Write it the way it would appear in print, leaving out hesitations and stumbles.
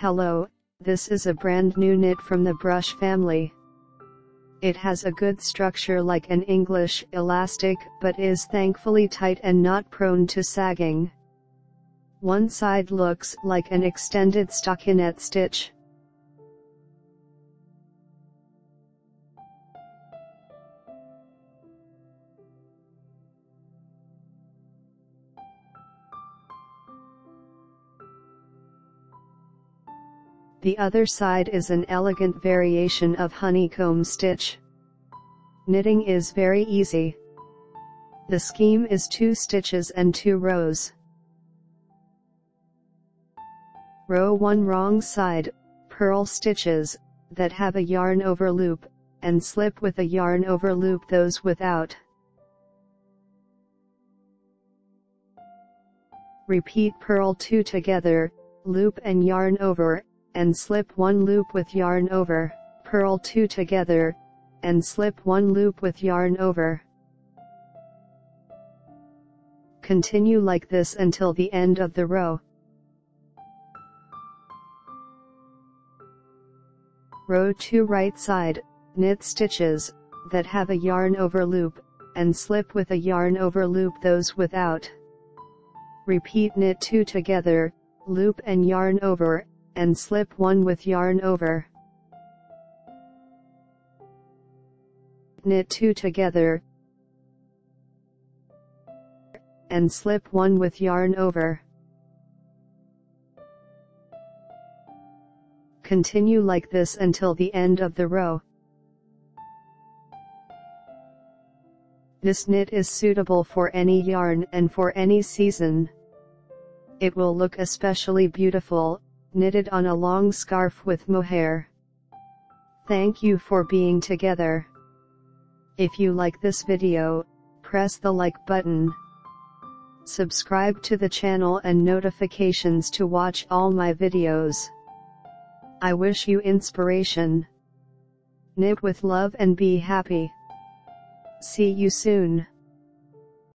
Hello, this is a brand new knit from the Brusch family. It has a good structure like an English elastic but is thankfully tight and not prone to sagging. One side looks like an extended stockinette stitch. The other side is an elegant variation of honeycomb stitch. Knitting is very easy. The scheme is 2 stitches and 2 rows. Row 1 wrong side, purl stitches, that have a yarn over loop, and slip with a yarn over loop those without. Repeat purl 2 together, loop and yarn over, and slip 1 loop with yarn over, purl 2 together, and slip 1 loop with yarn over. Continue like this until the end of the row. Row 2 right side, knit stitches, that have a yarn over loop, and slip with a yarn over loop those without. Repeat knit 2 together, loop and yarn over, and slip 1 with yarn over. Knit 2 together, and slip 1 with yarn over. Continue like this until the end of the row. This knit is suitable for any yarn and for any season. It will look especially beautiful, knitted on a long scarf with mohair. Thank you for being together. If you like this video, press the like button. Subscribe to the channel and notifications to watch all my videos. I wish you inspiration. Knit with love and be happy. See you soon.